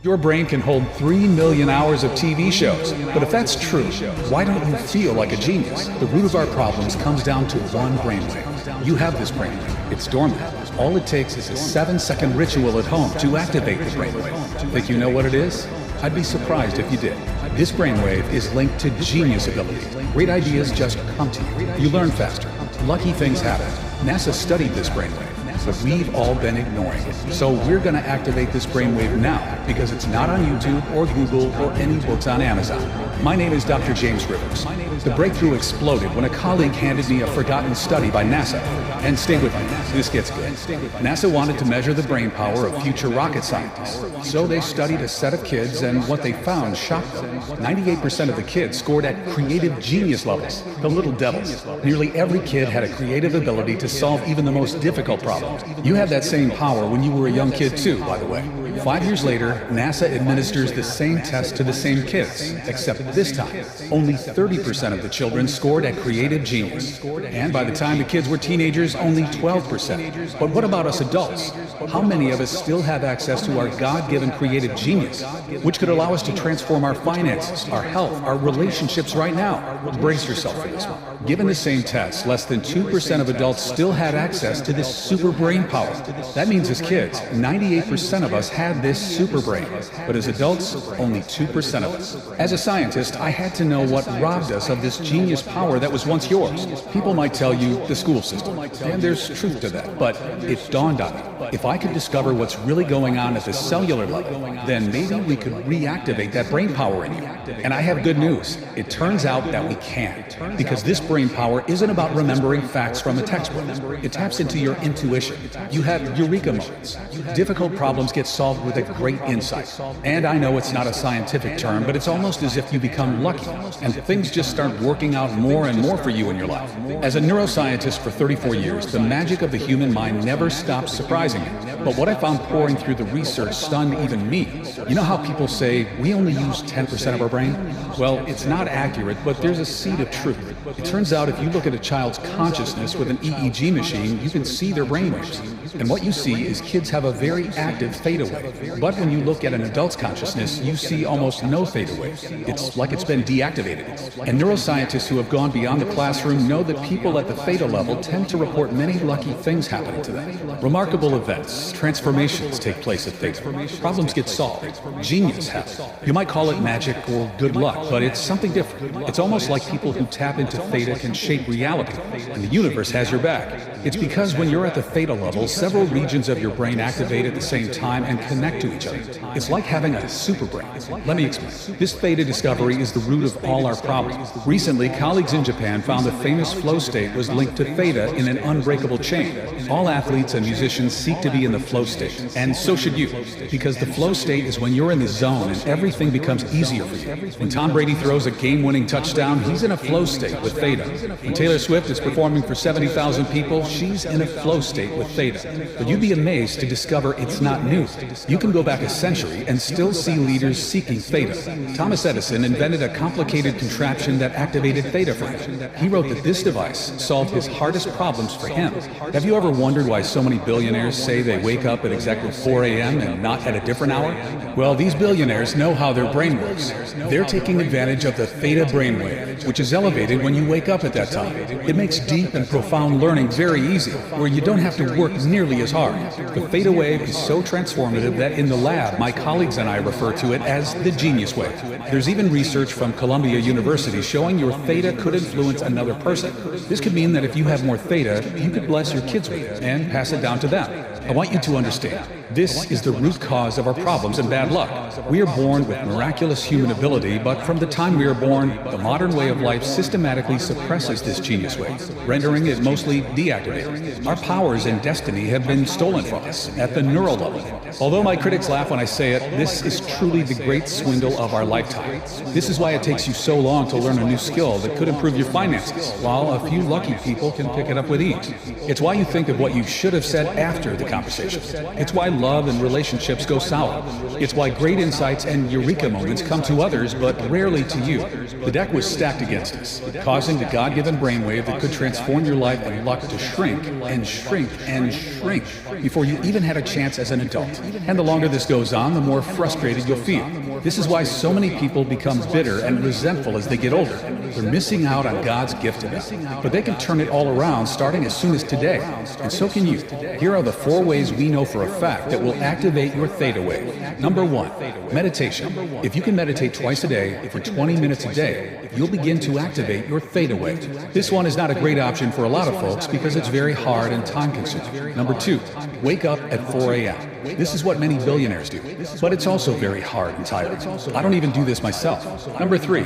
Your brain can hold 3 million hours of TV shows. But if that's true, why don't you feel like a genius? The root of our problems comes down to one brainwave. You have this brainwave. It's dormant. All it takes is a 7-second ritual at home to activate the brainwave. Think you know what it is? I'd be surprised if you did. This brainwave is linked to genius ability. Great ideas just come to you. You learn faster. Lucky things happen. NASA studied this brainwave, but we've all been ignoring it. So we're going to activate this brainwave now because it's not on YouTube or Google or any books on Amazon. My name is Dr. James Rivers. The breakthrough exploded when a colleague handed me a forgotten study by NASA. And stay with me, this gets good. NASA wanted to measure the brain power of future rocket scientists. So they studied a set of kids, and what they found shocked them. 98% of the kids scored at creative genius levels, the little devils. Nearly every kid had a creative ability to solve even the most difficult problems. You had that same power when you were a young kid too, by the way. 5 years later, NASA administers the same test to the same kids, except this time, only 30% of the children scored at creative genius. And by the time the kids were teenagers, only 12%. But what about us adults? How many of us still have access to our God-given creative genius, which could allow us to transform our finances, our health, our relationships right now? Brace yourself for this one. Given the same test, less than 2% of adults still had access to this super brain power. That means as kids, 98% of us had this super brain, but as adults, only 2% of us. As a scientist, I had to know what robbed us of this genius power that was once yours. People might tell you the school system, and there's truth to that, but it dawned on me. If I could discover what's really going on at the cellular level, then maybe we could reactivate that brain power in you. And I have good news. It turns out that we can, because this brain power isn't about remembering facts from a textbook. It taps into your intuition. You have eureka moments. Difficult problems get solved with a great insight. And I know it's not a scientific term, but it's almost as if you become lucky, and things just start working out more and more for you in your life. As a neuroscientist for 34 years, the magic of the human mind never stops surprising me. But what I found pouring through the research stunned even me. You know how people say, we only use 10% of our brain? Well, it's not accurate, but there's a seed of truth. It turns out if you look at a child's consciousness with an EEG machine, you can see their brainwaves. And what you see is kids have a very active theta wave. But when you look at an adult's consciousness, you see almost no theta waves. It's like it's been deactivated. And neuroscientists who have gone beyond the classroom know that people at the theta level tend to report many lucky things happening to them. Remarkable events, transformations take place at theta. Problems get solved. Genius happens. You might call it magic or good luck, but it's something different. It's almost like people who tap into theta can shape reality, and the universe has your back. It's because when you're at the theta level, several regions of your brain activate at the same time and connect to each other. It's like having a super brain. Let me explain. This theta discovery is the root of all our problems. Recently, colleagues in Japan found the famous flow state was linked to theta in an unbreakable chain. All athletes and musicians seek to be in the flow state, and so should you, because the flow state is when you're in the zone and everything becomes easier for you. When Tom Brady throws a game-winning touchdown, he's in a flow state with theta. When Taylor Swift is performing for 70,000 people, she's in a flow state with theta. But you'd be amazed to discover it's not new. You can go back a century and still see leaders seeking theta. Thomas Edison invented a complicated contraption that activated theta for him. He wrote that this device solved his hardest problems for him. Have you ever wondered why so many billionaires say they wake up at exactly 4 a.m. and not at a different hour? Well, these billionaires know how their brain works. They're taking advantage of the theta brainwave, which is elevated when you wake up at that time. It makes deep and profound learning very easy, where you don't have to work nearly as hard. The theta wave is so transformative that in the lab, my colleagues and I refer to it as the genius wave. There's even research from Columbia University showing your theta could influence another person. This could mean that if you have more theta, you could bless your kids with it and pass it down to them. I want you to understand, this is the root cause of our problems and bad luck. We are born with miraculous human ability, but from the time we are born, the modern way of life systematically suppresses this genius wave, rendering it mostly deactivated. Our powers and destiny have been stolen from us at the neural level. Although my critics laugh when I say it, this is truly the great swindle of our lifetime. This is why it takes you so long to learn a new skill that could improve your finances, while a few lucky people can pick it up with ease. It's why you think of what you should have said after the conversation. It's why when love and relationships go sour. It's why great insights and eureka moments come to others, but rarely to you. The deck was stacked against us, causing the God-given brainwave that could transform your life and luck to shrink and shrink and shrink before you even had a chance as an adult. And the longer this goes on, the more frustrated you'll feel. This is why so many people become bitter and resentful as they get older. They're missing out on God's gift to them. But they can turn it all around starting as soon as today. And so can you. Here are the 4 ways we know for a fact that will activate your theta wave. Number 1, meditation. If you can meditate twice a day for 20 minutes a day, you'll begin to activate your theta wave. This one is not a great option for a lot of folks because it's very hard and time-consuming. Number 2, wake up at 4 a.m. This is what many billionaires do, but it's also very hard and tiring. I don't even do this myself. Number 3,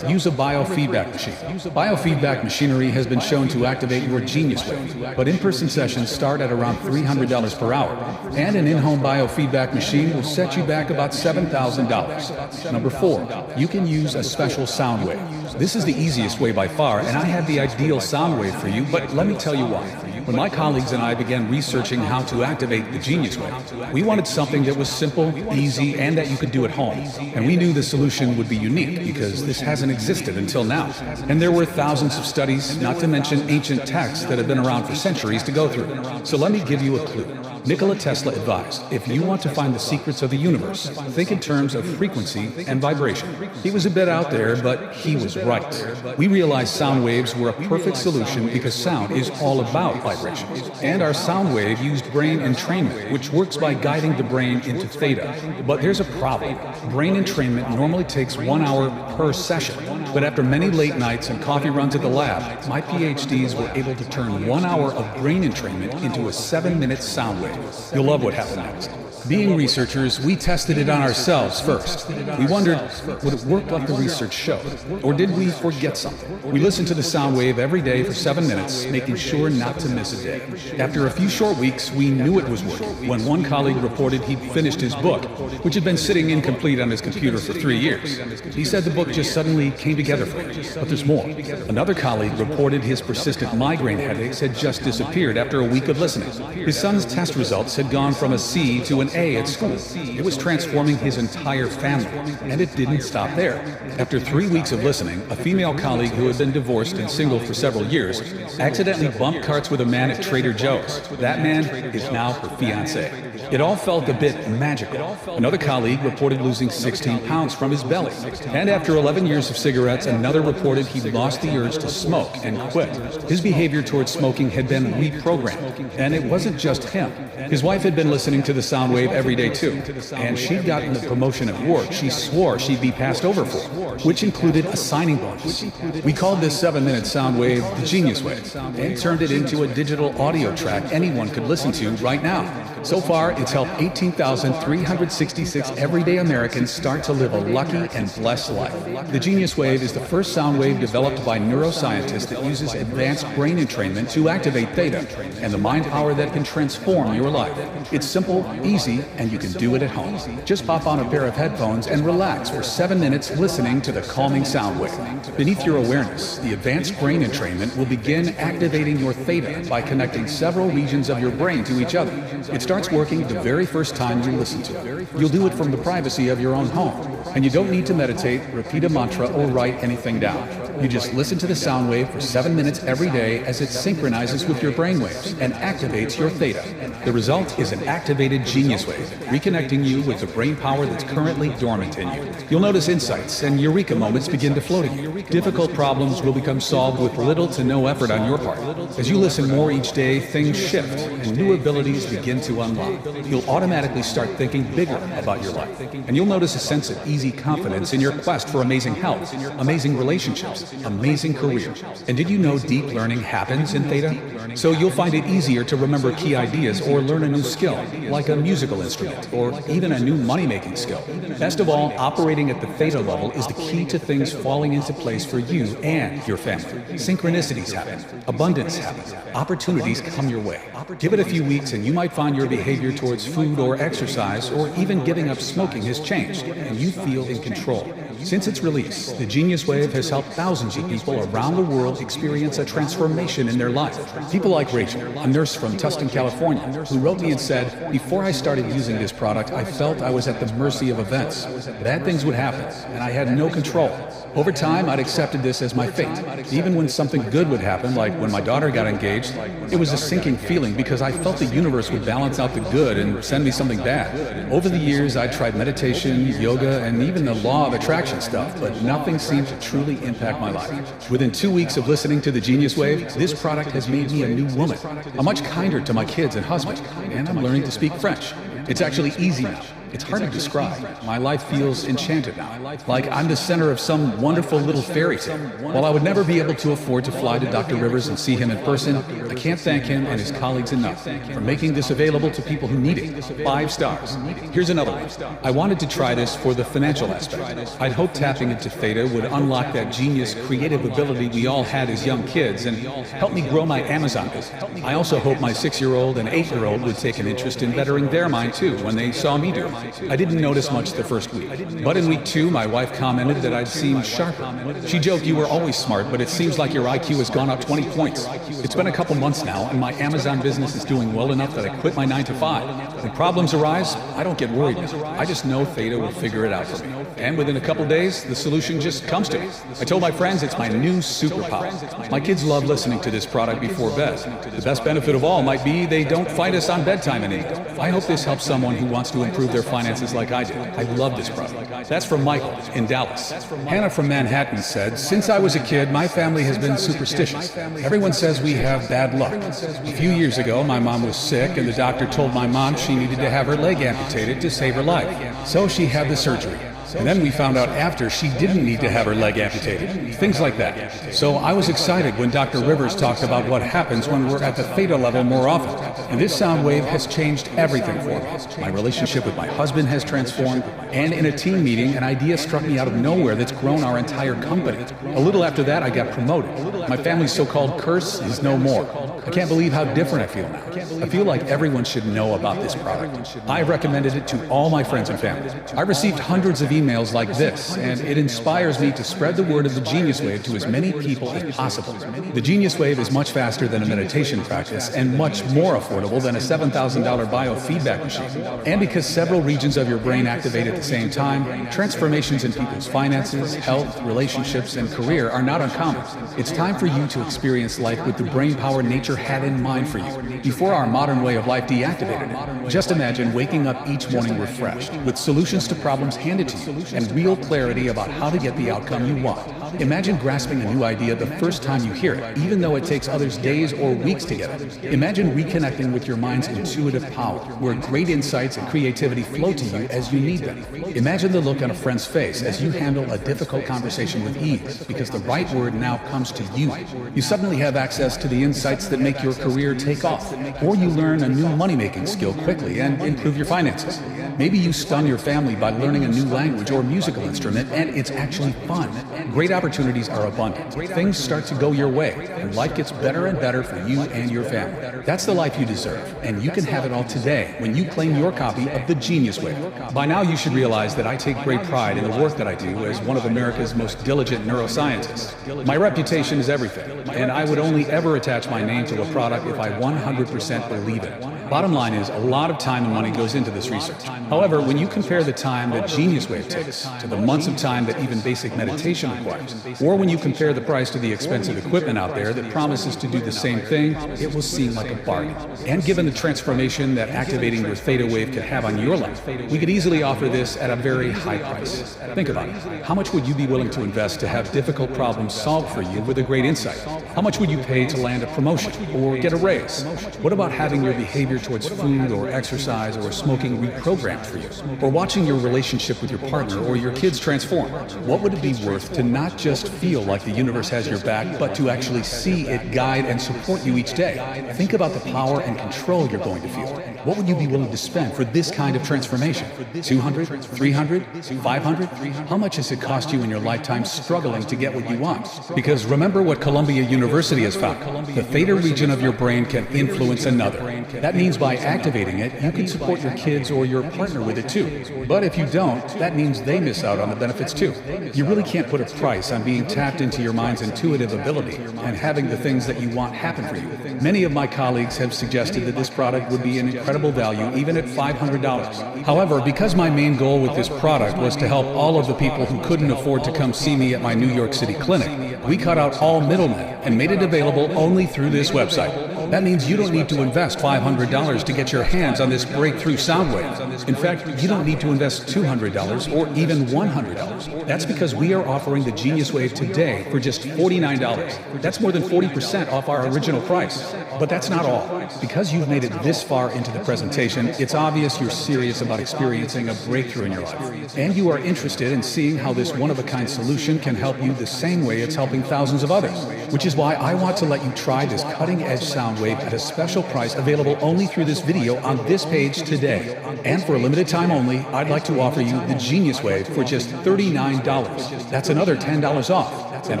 use a biofeedback machine. Biofeedback machinery has been shown to activate your genius wave, but in-person sessions start at around $300 per hour, and an in-home biofeedback machine will set you back about $7,000. Number 4, you can use a special sound wave. This is the easiest way by far, and I have the ideal sound wave for you, but let me tell you why. When my colleagues and I began researching how to activate the genius wave, we wanted something that was simple, easy, and that you could do at home. And we knew the solution would be unique because this hasn't existed until now. And there were thousands of studies, not to mention ancient texts that have been around for centuries to go through. So let me give you a clue. Nikola Tesla advised, if you want to find the secrets of the universe, think in terms of frequency and vibration. He was a bit out there, but he was right. We realized sound waves were a perfect solution because sound is all about vibration. And our sound wave used brain entrainment, which works by guiding the brain into theta. But there's a problem. Brain entrainment normally takes 1 hour per session. But after many late nights and coffee runs at the lab, my PhDs were able to turn 1 hour of brain entrainment into a 7-minute sound wave. You'll love what happened next. Being researchers, we tested it on ourselves first. We wondered, would it work like the research showed? Or did we forget something? We listened to the sound wave every day for 7 minutes, making sure not to miss a day. After a few short weeks, we knew it was working when one colleague reported he'd finished his book, which had been sitting incomplete on his computer for 3 years. He said the book just suddenly came together for him. But there's more. Another colleague reported his persistent migraine headaches had just disappeared after a week of listening. His son's test results had gone from a C to an A at school. It was transforming his entire family, and it didn't stop there. After 3 weeks of listening, a female colleague who had been divorced and single for several years accidentally bumped carts with a man at Trader Joe's. That man is now her fiancé. It all felt a bit magical. Another colleague reported losing 16 pounds from his belly. And after 11 years of cigarettes, another reported he lost the urge to smoke and quit. His behavior towards smoking had been reprogrammed. And it wasn't just him. His wife had been listening to the sound wave every day too. And she'd gotten the promotion at work she swore she'd be passed over for, which included a signing bonus. We called this 7-minute sound wave the Genius Wave and turned it into a digital audio track anyone could listen to right now. So far, it's helped 18,366 everyday Americans start to live a lucky and blessed life. The Genius Wave is the first sound wave developed by neuroscientists that uses advanced brain entrainment to activate theta and the mind power that can transform your life. It's simple, easy, and you can do it at home. Just pop on a pair of headphones and relax for 7 minutes listening to the calming sound wave. Beneath your awareness, the advanced brain entrainment will begin activating your theta by connecting several regions of your brain to each other. It starts working the very first time you listen to it. You'll do it from the privacy of your own home. And you don't need to meditate, repeat a mantra, or write anything down. You just listen to the sound wave for 7 minutes every day as it synchronizes with your brain waves and activates your theta. The result is an activated genius wave, reconnecting you with the brain power that's currently dormant in you. You'll notice insights and eureka moments begin to flow to you. Difficult problems will become solved with little to no effort on your part. As you listen more each day, things shift and new abilities begin to unlock. You'll automatically start thinking bigger about your life. And you'll notice a sense of easy confidence in your quest for amazing health, amazing relationships, amazing career. And did you know deep learning happens in theta? So you'll find it easier to remember key ideas or learn a new skill, like a musical instrument or even a new money-making skill. Best of all, operating at the theta level is the key to things falling into place for you and your family. Synchronicities happen, abundance happens, opportunities come your way. Give it a few weeks and you might find your behavior towards food or exercise or even giving up smoking has changed and you feel in control. Since its release, the Genius Wave has helped thousands of people around the world experience a transformation in their life. People like Rachel, a nurse from Tustin, California, who wrote me and said, "Before I started using this product, I felt I was at the mercy of events. Bad things would happen, and I had no control. Over time, I'd accepted this as my fate. Even when something good would happen, like when my daughter got engaged, it was a sinking feeling because I felt the universe would balance out the good and send me something bad. Over the years, I tried meditation, yoga, and even the law of attraction stuff, but nothing seemed to truly impact my life. Within 2 weeks of listening to the Genius Wave, this product has made me a new woman. I'm much kinder to my kids and husband, and I'm learning to speak French. It's actually easy now. It's hard to describe. My life feels enchanted now, like I'm the center of some wonderful little fairy tale. While I would never be able to afford to fly to Dr. Rivers and see him in person, I can't thank him and his colleagues enough for making this available to people who need it. 5 stars. Here's another one. I wanted to try this for the financial aspect. I'd hoped tapping into Theta would unlock that genius creative ability we all had as young kids and help me grow my Amazon business. I also hope my 6-year-old and 8-year-old would take an interest in bettering their mind too when they saw me do it. I didn't notice much the first week, but in week 2, my wife commented that I'd seemed sharper. She joked, "You were always smart, but it seems like your IQ has gone up 20 points. It's been a couple months now, and my Amazon business is doing well enough that I quit my 9 to 5. When problems arise, I don't get worried now. I just know Theta will figure it out for me. And within a couple days, the solution just comes to me. I told my friends it's my new superpower. My kids love listening to this product before bed. The best benefit of all might be they don't fight us on bedtime anymore. I hope this helps someone who wants to improve their finances like I did. I love this product." That's from Michael in Dallas. Hannah from Manhattan said, "Since I was a kid, my family has been superstitious. Everyone says we have bad luck. A few years ago, my mom was sick and the doctor told my mom she needed to have her leg amputated to save her life. So she had the surgery. And then we found out after she didn't need to have her leg amputated. Things like that. So I was excited when Dr. Rivers talked about what happens when we're at the Theta level more often. And this sound wave has changed everything for me. My relationship with my husband has transformed, and in a team meeting, an idea struck me out of nowhere that's grown our entire company. A little after that, I got promoted. My family's so-called curse is no more. I can't believe how different I feel now. I feel like everyone should know about this product. I've recommended it to all my friends and family. I've received hundreds of emails like this, and it inspires me to spread the word of the Genius Wave to as many people as possible. The Genius Wave is much faster than a meditation practice and much more affordable than a $7,000 biofeedback machine. And because several regions of your brain activate at the same time, transformations in people's finances, health, relationships, and career are not uncommon. It's time for you to experience life with the brain power nature had in mind for you before our modern way of life deactivated it. Just imagine waking up each morning refreshed, with solutions to problems handed to you, and real clarity about how to get the outcome you want. Imagine grasping a new idea the first time you hear it, even though it takes others days or weeks to get it. Imagine reconnecting with your mind's intuitive power, where great insights and creativity flow to you as you need them. Imagine the look on a friend's face as you handle a difficult conversation with ease, because the right word now comes to you. You suddenly have access to the insights that make your career take off, or you learn a new money-making skill quickly and improve your finances. Maybe you stun your family by learning a new language or musical instrument, and it's actually fun. Great opportunities are abundant. Things start to go your way, and life gets better and better for you and your family. That's the life you deserve, and you can have it all today when you claim your copy of the Genius Wave. By now, you should realize that I take great pride in the work that I do as one of America's most diligent neuroscientists. My reputation is everything, and I would only ever attach my name to a product if I 100% believe it. Bottom line is, a lot of time and money goes into this research. However, when you compare the time that Genius Wave takes to the months of time that even basic meditation requires, or when you compare the price to the expensive equipment out there that promises to do the same thing, it will seem like a bargain. And given the transformation that activating your Theta Wave could have on your life, we could easily offer this at a very high price. Think about it. How much would you be willing to invest to have difficult problems solved for you with a great insight? How much would you pay to land a promotion or get a raise? What about having your behavior towards food or exercise or smoking reprogrammed for you? Or watching your relationship with your partner or your kids transform? What would it be worth to not just feel like the universe has your back, but to actually see it guide and support you each day? Think about the power and control you're going to feel. What would you be willing to spend for this kind of transformation? 200, 300, 500? How much has it cost you in your lifetime struggling to get what you want? Because remember what Columbia University has found. The theta region of your brain can influence another. That means means by activating it, you can support your kids or your partner with it too. But if you don't, that means they miss out on the benefits too. You really can't put a price on being tapped into your mind's intuitive ability and having the things that you want happen for you. Many of my colleagues have suggested that this product would be an incredible value even at $500. However, because my main goal with this product was to help all of the people who couldn't afford to come see me at my New York City clinic, we cut out all middlemen and made it available only through this website. That means you don't need to invest $500 to get your hands on this breakthrough sound wave. In fact, you don't need to invest $200 or even $100. That's because we are offering the Genius Wave today for just $49. That's more than 40% off our original price. But that's not all. Because you've made it this far into the presentation, it's obvious you're serious about experiencing a breakthrough in your life. And you are interested in seeing how this one-of-a-kind solution can help you the same way it's helping thousands of others. Which is why I want to let you try this cutting-edge sound wave at a special price available only through this video on this page today. And for a limited time only, I'd like to offer you the Genius Wave for just $39. That's another $10 off. And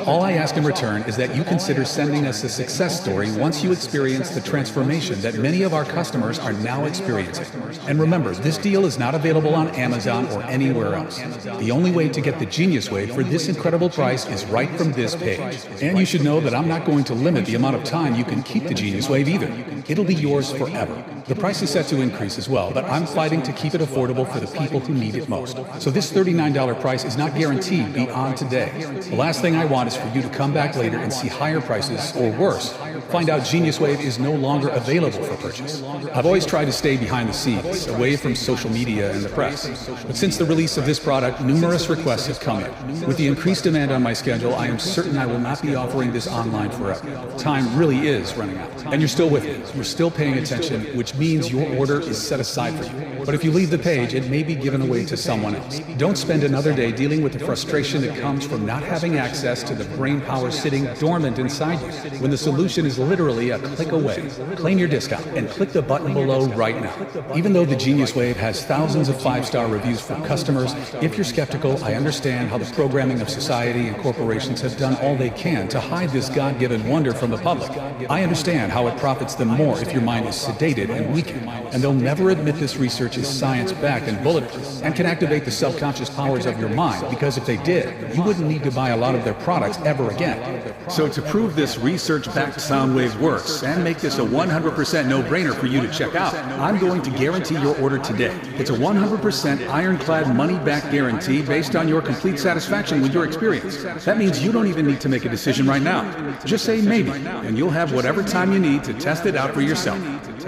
all I ask in return is that you consider sending us a success story once you experience the transformation that many of our customers are now experiencing. And remember, this deal is not available on Amazon or anywhere else. The only way to get the Genius Wave for this incredible price is right from this page. And you should know that I'm not going to limit the amount of time you can keep the Genius Wave either. It'll be yours forever. The price is set to increase as well, but I'm fighting to keep it affordable for the people who need it most. So this $39 price is not guaranteed beyond today. The last thing I want is for you to come back later and see higher prices, or worse, find out Genius Wave is no longer available for purchase. I've always tried to stay behind the scenes, away from social media and the press. But since the release of this product, numerous requests have come in. With the increased demand on my schedule, I am certain I will not be offering this online forever. Time really is running out. And you're still with me. You're still paying attention, which means your order is set aside for you. But if you leave the page, it may be given away to someone else. Don't spend another day dealing with the frustration that comes from not having access to the brain power sitting dormant inside you, when the solution is literally a click away. Claim your discount and click the button below right now. Even though the Genius Wave has thousands of 5-star reviews from customers, if you're skeptical, I understand how the programming of society and corporations have done all they can to hide this God-given wonder from the public. I understand how it profits them more if your mind is sedated and weakened, and they'll never admit this research is science-backed and bulletproof and can activate the subconscious powers of your mind, because if they did, you wouldn't need to buy a lot of their products ever again. So to prove this research-backed sound wave works and make this a 100% no-brainer for you to check out, I'm going to guarantee your order today. It's a 100% ironclad money-back guarantee based on your complete satisfaction with your experience. That means you don't even need to make a decision right now. Just say maybe, and you'll have whatever time you need to test it out for yourself.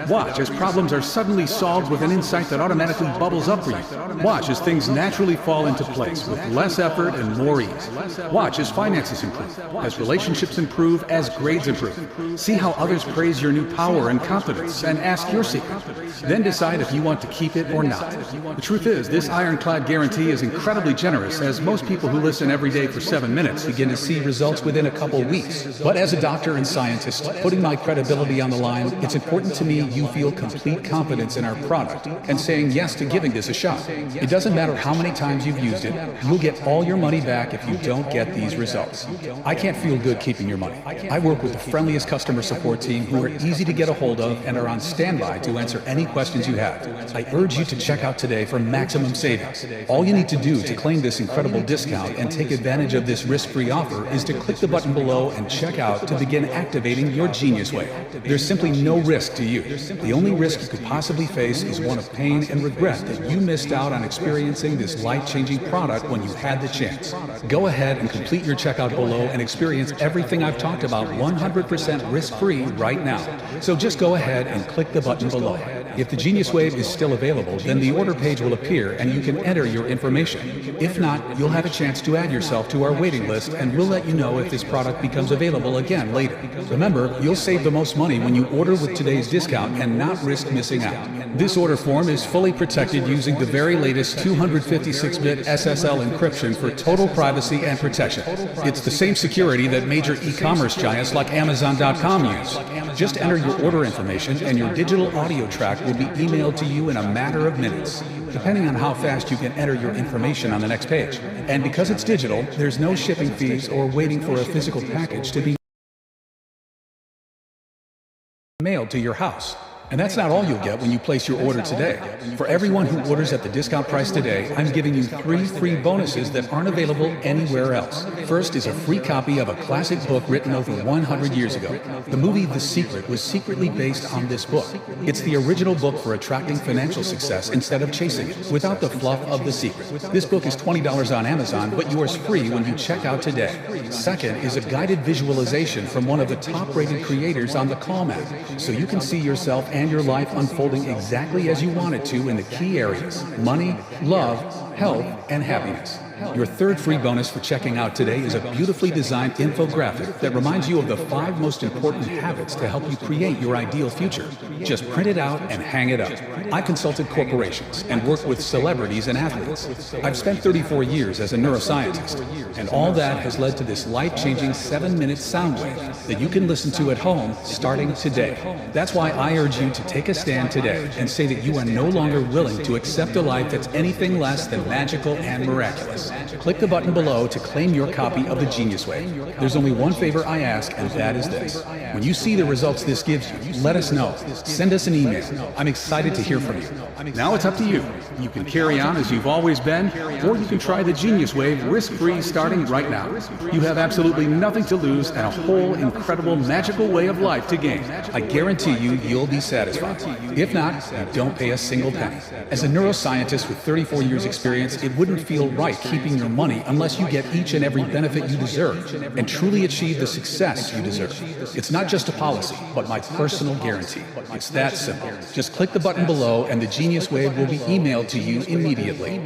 Watch as problems are suddenly solved with an insight that automatically bubbles up for you. Watch as things naturally fall into place with less effort and more ease. Watch as finances improve, as relationships improve, as grades improve. See how others praise your new power and confidence and ask your secret. Then decide if you want to keep it or not. The truth is, this ironclad guarantee is incredibly generous, as most people who listen every day for 7 minutes begin to see results within a couple weeks. But as a doctor and scientist, putting my credibility on the line, it's important to me you feel complete confidence in our product and saying yes to giving this a shot. It doesn't matter how many times you've used it, you'll get all your money back if you don't get these results. I can't feel good keeping your money. I work with the friendliest customer support team who are easy to get a hold of and are on standby to answer any questions you have. I urge you to check out today for maximum savings. All you need to do to claim this incredible discount and take advantage of this risk-free offer is to click the button below and check out to begin activating your Genius Wave. There's simply no risk to you. The only risk you could possibly face is one of pain and regret that you missed out on experiencing this life-changing product when you had the chance. Go ahead and complete your checkout below and experience everything I've talked about 100% risk-free right now. So just go ahead and click the button below. If the Genius Wave is still available, then the order page will appear and you can enter your information. If not, you'll have a chance to add yourself to our waiting list, and we'll let you know if this product becomes available again later. Remember, you'll save the most money when you order with today's discount and not risk missing out. This order form is fully protected using the very latest 256-bit SSL encryption for total privacy and protection. It's the same security that major e-commerce giants like Amazon.com use. Just enter your order information and your digital audio track will be emailed to you in a matter of minutes, depending on how fast you can enter your information on the next page. And because it's digital, there's no shipping fees or waiting for a physical package to be mailed to your house. And that's not all you'll get when you place your order today. For everyone who orders at the discount price today, I'm giving you 3 free bonuses that aren't available anywhere else. First is a free copy of a classic book written over 100 years ago. The movie The Secret was secretly based on this book. It's the original book for attracting financial success instead of chasing it, without the fluff of The Secret. This book is $20 on Amazon, but yours free when you check out today. Second is a guided visualization from one of the top-rated creators on the Calm app, so you can see yourself and your life unfolding exactly as you want it to in the key areas: money, love, health, and happiness. Your third free bonus for checking out today is a beautifully designed infographic that reminds you of the 5 most important habits to help you create your ideal future. Just print it out and hang it up. I consulted corporations and worked with celebrities and athletes. I've spent 34 years as a neuroscientist, and all that has led to this life-changing 7-minute sound wave that you can listen to at home starting today. That's why I urge you to take a stand today and say that you are no longer willing to accept a life that's anything less than magical and miraculous. Click the button below to claim your copy of the Genius Wave. There's only one favor I ask, and that is this. When you see the results this gives you, let us know. Send us an email. I'm excited to hear from you. Now it's up to you. You can carry on as you've always been, or you can try the Genius Wave risk-free starting right now. You have absolutely nothing to lose and a whole incredible magical way of life to gain. I guarantee you, you'll be satisfied. If not, you don't pay a single penny. As a neuroscientist with 34 years experience, it wouldn't feel right keeping your money unless you get each and every benefit you deserve and truly achieve the success you deserve. It's not just a policy, but my personal guarantee. It's that simple. Just click the button below and the Genius Wave will be emailed to you immediately.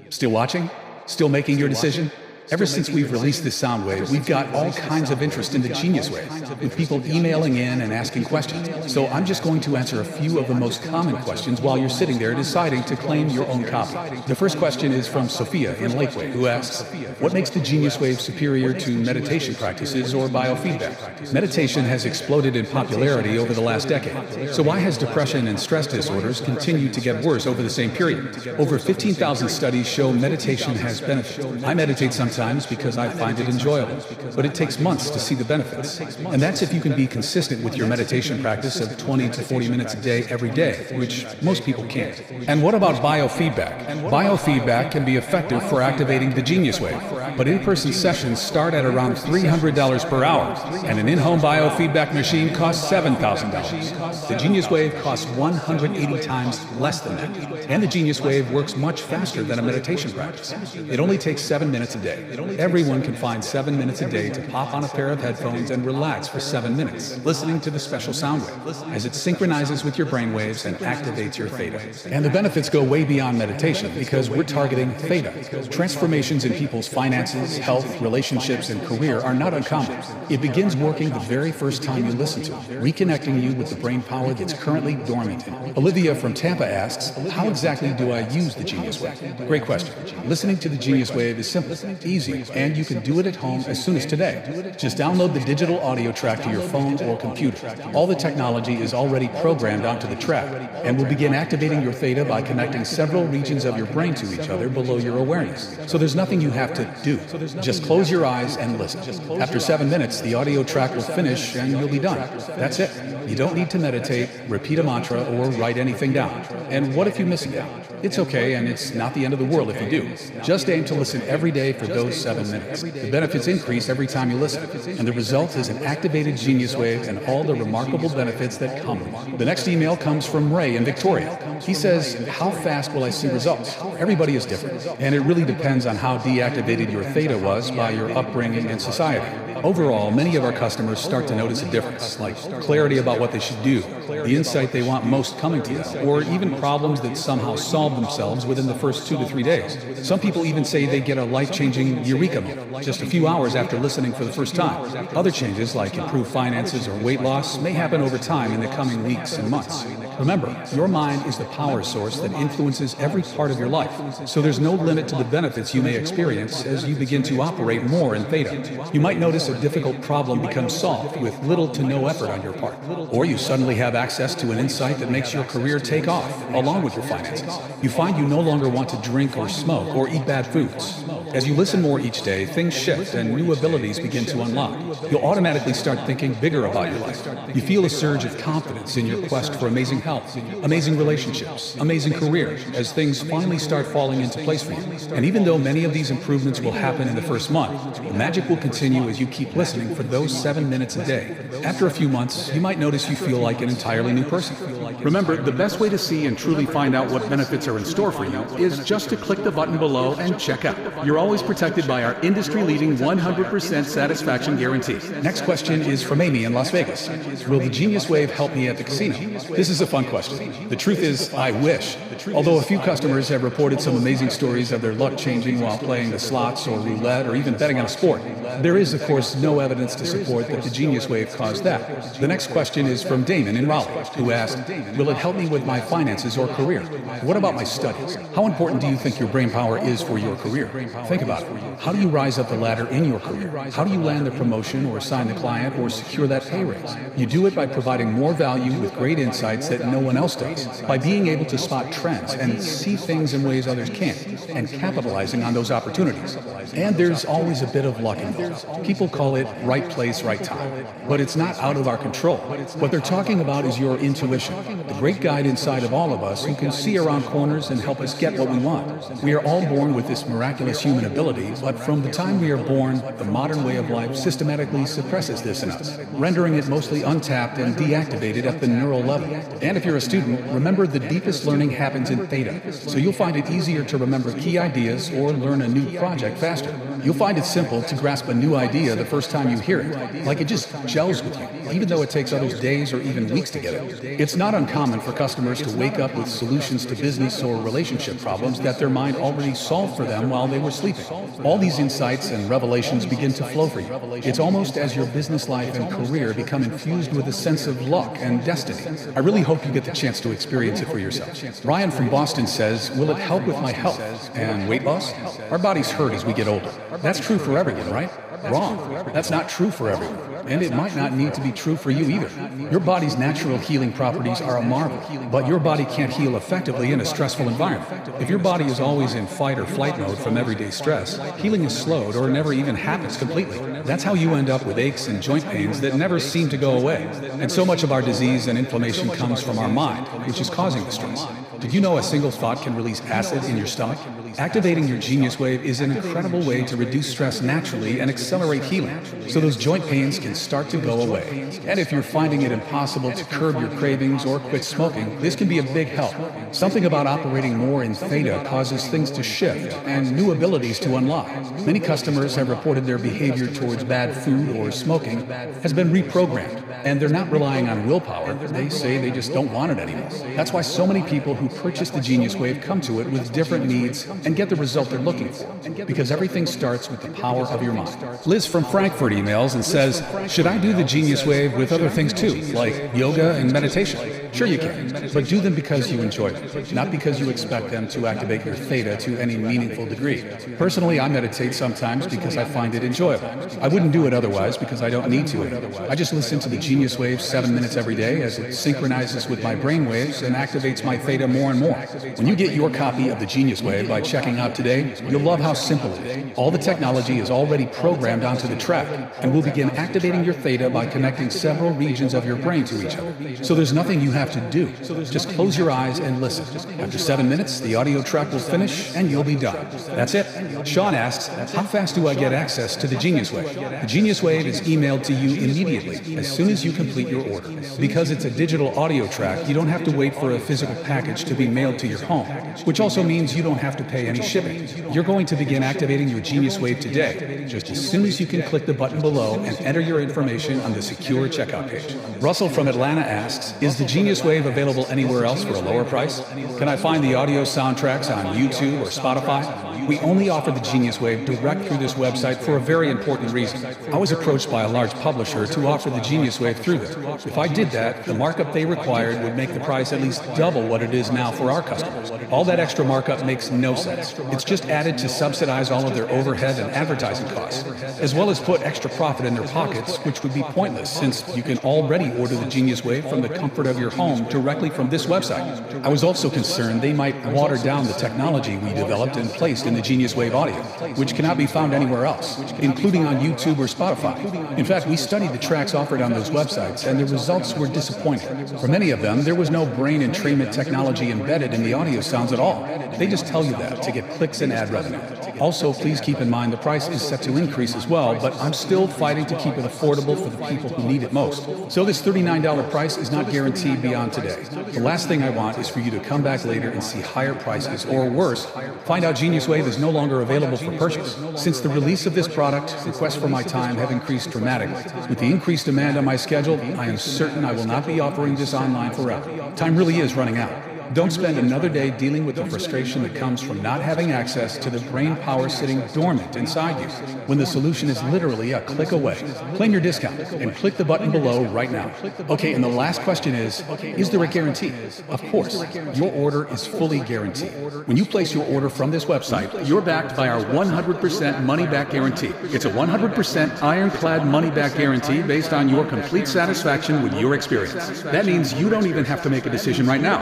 Still watching? Still making your decision? Ever since we've released this sound wave, we've got all kinds of interest in the Genius Wave, with people emailing in and asking questions. So I'm just going to answer a few of the most common questions while you're sitting there deciding to claim your own copy. The first question is from Sophia in Lakeway, who asks, what makes the Genius Wave superior to meditation practices or biofeedback? Meditation has exploded in popularity over the last decade. So why has depression and stress disorders continued to get worse over the same period? Over 15,000 studies show meditation has benefits. I meditate sometimes because I find it enjoyable, but it takes months to see the benefits. And that's if you can be consistent with your meditation practice of 20 to 40 minutes a day every day, which most people can't. And what about biofeedback? Biofeedback can be effective for activating the Genius Wave, but in-person sessions start at around $300 per hour, and an in-home biofeedback machine costs $7,000. The Genius Wave costs 180 times less than that, and the Genius Wave works much faster than a meditation practice. It only takes 7 minutes a day. Everyone can find 7 minutes a day to pop on a pair of headphones and relax for 7 minutes, listening to the special sound wave, as it synchronizes with your brainwaves and activates your theta. And the benefits go way beyond meditation because we're targeting theta. Transformations in people's finances, health, relationships, and career are not uncommon. It begins working the very first time you listen to it, reconnecting you with the brain power that's currently dormant in you. Olivia from Tampa asks, how exactly do I use the Genius Wave? Great question. Listening to the Genius Wave is simple, easy, and you can do it at home as soon as today. Just download the digital audio track to your phone or computer. All the technology is already programmed onto the track, and will begin activating your theta by connecting several regions of your brain to each other below your awareness. So there's nothing you have to do. Just close your eyes and listen. After 7 minutes, the audio track will finish and you'll be done. That's it. You don't need to meditate, repeat a mantra, or write anything down. And what if you miss it? It's okay, and it's not the end of the world if you do. Just aim to listen every day for those 7 minutes. The benefits increase every time you listen, and the result is an activated Genius Wave and all the remarkable benefits that come with it. The next email comes from Ray in Victoria. He says, how fast will I see results? Everybody is different, and it really depends on how deactivated your theta was by your upbringing and society. Overall, many of our customers start to notice a difference, like clarity about what they should do, the insight they want most coming to them, or even problems that somehow solve themselves within the first 2 to 3 days. Some people even say they get a life-changing eureka moment just a few hours after listening for the first time. Other changes, like improved finances or weight loss, may happen over time in the coming weeks and months. Remember, your mind is the power source that influences every part of your life, so there's no limit to the benefits you may experience as you begin to operate more in theta. You might notice a difficult problem becomes solved with little to no effort on your part, or you suddenly have access to an insight that makes your career take off, along with your finances. You find you no longer want to drink or smoke or eat bad foods. As you listen more each day, things shift and new abilities begin to unlock. You'll automatically start thinking bigger about your life. You feel a surge of confidence in your quest for amazing health, amazing relationships, amazing career, as things finally start falling into place for you. And even though many of these improvements will happen in the first month, the magic will continue as you keep listening for those 7 minutes a day. After a few months, you might notice you feel like an entirely new person. Remember, the best way to see and truly find out what benefits are in store for you is just to click the button below and check out. You're always protected by our industry-leading 100% satisfaction guarantee. Next question is from Amy in Las Vegas. Will the Genius Wave help me at the casino? This is a fun question. The truth is, I wish. Although a few customers have reported some amazing stories of their luck changing while playing the slots or roulette or even betting on a sport, there is, of course, no evidence to support that the Genius Wave caused that. The next question is from Damon in Raleigh, who asked, will it help me with my finances or career? What about my studies? How important do you think your brain power is for your career? Think about it. How do you rise up the ladder in your career? How do you land the promotion or sign the client or secure that pay raise? You do it by providing more value with great insights that no one else does, by being able to spot trends and see things in ways others can't, and capitalizing on those opportunities. And there's always a bit of luck involved. People call it right place, right time. But it's not out of our control. What they're talking about is your intuition, the great guide inside of all of us who can see around corners and help us get what we want. We are all born with this miraculous human ability, but from the time we are born, the modern way of life systematically suppresses this in us, rendering it mostly untapped and deactivated at the neural level. And if you're a student, remember the deepest learning happens in theta, so you'll find it easier to remember key ideas or learn a new project faster. You'll find it simple to grasp a new idea the first time you hear it, like it just gels with you, even though it takes others days or even weeks to get it. It's not uncommon for customers to wake up with solutions to business or relationship problems that their mind already solved for them while they were sleeping. All these insights and revelations begin to flow for you. It's almost as your business life and career become infused with a sense of luck and destiny. I really hope you get the chance to experience it for yourself. Ryan from Boston says, will it help with my health and weight loss? Our bodies hurt as we get older. That's true for everyone, right? Wrong. That's not true for everyone. And it might not need to be true for you either. Your body's natural healing properties are a marvel, but your body can't heal effectively in a stressful environment. If your body is always in fight or flight mode from everyday stress, healing is slowed or never even happens completely. That's how you end up with aches and joint pains that never seem to go away. And so much of our disease and inflammation comes from our mind, which is causing the stress. Did you know a single thought can release acid in your stomach? Activating your Genius Wave is an incredible way to reduce stress naturally and accelerate healing, so those joint pains can start to go away. And if you're finding it impossible to curb your cravings or quit smoking, this can be a big help. Something about operating more in theta causes things to shift and new abilities to unlock. Many customers have reported their behavior towards bad food or smoking has been reprogrammed, and they're not relying on willpower. They say they just don't want it anymore. That's why so many people who purchase the Genius Wave come to it with different needs and get the result they're looking for, because everything starts with the power of your mind. Liz from Frankfurt emails and says, should I do the Genius Wave with other things too, like yoga and meditation? Sure you can, but do them because you enjoy them, not because you expect them to activate your theta to any meaningful degree. Personally, I meditate sometimes because I find it enjoyable. I wouldn't do it otherwise because I don't need to anymore. I just listen to the Genius Wave 7 minutes every day as it synchronizes with my brain waves and activates my theta more and more. When you get your copy of the Genius Wave by checking out today, you'll love how simple it is. All the technology is already programmed onto the track, and will begin activating your theta by connecting several regions of your brain to each other. So there's nothing you have to do. Just close your eyes and listen. After 7 minutes, the audio track will finish and you'll be done. That's it. Sean asks, how fast do I get access to the Genius Wave? The Genius Wave is emailed to you immediately, as soon as you complete your order. Because it's a digital audio track, you don't have to wait for a physical package to be mailed to your home, which also means you don't have to pay any shipping. You're going to begin activating your Genius Wave today, just as soon as you can click the button below and enter your information on the secure checkout page. Russell from Atlanta asks, is the Genius Wave available anywhere else for a lower price? Can I find the audio soundtracks on YouTube or Spotify? We only offer the Genius Wave direct through this website for a very important reason. I was approached by a large publisher to offer the Genius Wave through them. If I did that, the markup they required would make the price at least double what it is now for our customers. All that extra markup makes no sense. It's just added to subsidize all of their overhead and advertising costs, as well as put extra profit in their pockets, which would be pointless since you can already order the Genius Wave from the comfort of your home directly from this website. I was also concerned they might water down the technology we developed and placed in in the Genius Wave audio, which cannot be found anywhere else, including on YouTube or Spotify. In fact, we studied the tracks offered on those websites, and the results were disappointing. For many of them, there was no brain entrainment technology embedded in the audio sounds at all. They just tell you that to get clicks and ad revenue. Also, please keep in mind the price is set to increase as well, but I'm still fighting to keep it affordable for the people who need it most. So this $39 price is not guaranteed beyond today. The last thing I want is for you to come back later and see higher prices, or worse, find out Genius Wave is no longer available for purchase. Since the release of this product, requests for my time have increased dramatically. With the increased demand on my schedule, I am certain I will not be offering this online forever. Time really is running out. Don't spend another day dealing with the frustration that comes from not having access to the brain power sitting dormant inside you, when the solution is literally a click away. Claim your discount and click the button below right now. Okay, and the last question is there a guarantee? Of course, your order is fully guaranteed. When you place your order from this website, you're backed by our 100% money-back guarantee. It's a 100% ironclad money-back guarantee based on your complete satisfaction with your experience. That means you don't even have to make a decision right now.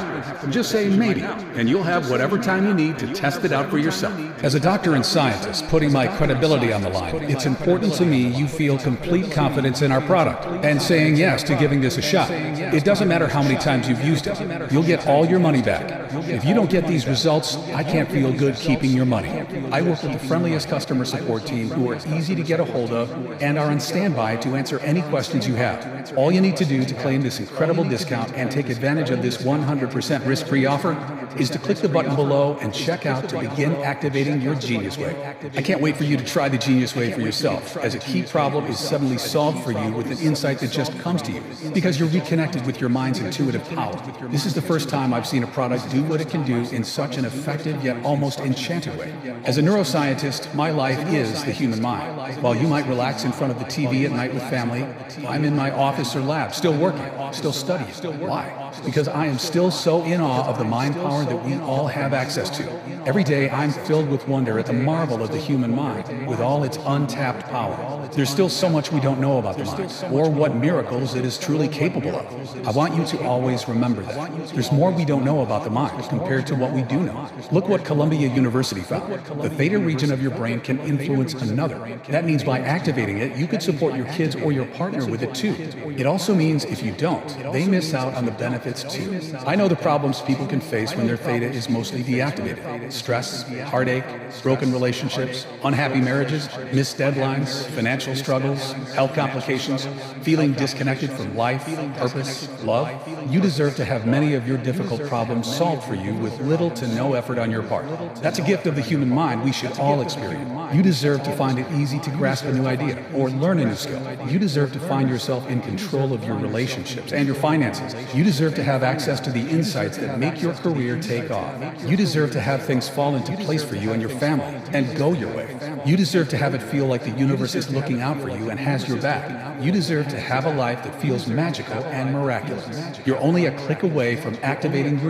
Just say maybe, and you'll have whatever time you need to test it out for yourself. As a doctor and scientist, putting my credibility on the line, it's important to me you feel complete confidence in our product and saying yes to giving this a shot. It doesn't matter how many times you've used it. You'll get all your money back. If you don't get these results, I can't feel good keeping your money. I work with the friendliest customer support team who are easy to get a hold of and are on standby to answer any questions you have. All you need to do to claim this incredible discount and take advantage of this 100% risk-free offer is to click the button below and check out to begin activating your Genius Wave. I can't wait for you to try the Genius Wave for yourself, as a key problem is suddenly solved for you with an insight that just comes to you, because you're reconnected with your mind's intuitive power. This is the first time I've seen a product do what it can do in such an effective yet almost enchanted way. As a neuroscientist, my life is the human mind. While you might relax in front of the TV at night with family, I'm in my office or lab, still working, still studying. Why? Because I am still so in awe of the mind power that we all have access to. Every day I'm filled with wonder at the marvel of the human mind, with all its untapped power. There's still so much we don't know about the mind, or what miracles it is truly capable of. I want you to always remember that. There's more we don't know about the mind compared to what we do know. Look what Columbia University found. The theta region of your brain can influence another. That means by activating it, you could support your kids or your partner with it too. It also means if you don't, they miss out on the benefits too. I know the problems people can face when their theta is mostly deactivated. Stress, heartache, broken relationships, unhappy marriages, missed deadlines, financial struggles, health complications, feeling disconnected from life, purpose, love. You deserve to have many of your difficult problems solved for you with little to no effort on your part. That's a gift of the human mind we should all experience. You deserve to find it easy to grasp a new idea or learn a new skill. You deserve to find yourself in control of your relationships and your finances. You deserve to have access to the insights that make your career take off. You deserve to have things fall into place for you and your family and go your way. You deserve to have it feel like the universe is looking out for you and has your back. You deserve to have a life that feels magical and miraculous. You're only a click away from activating your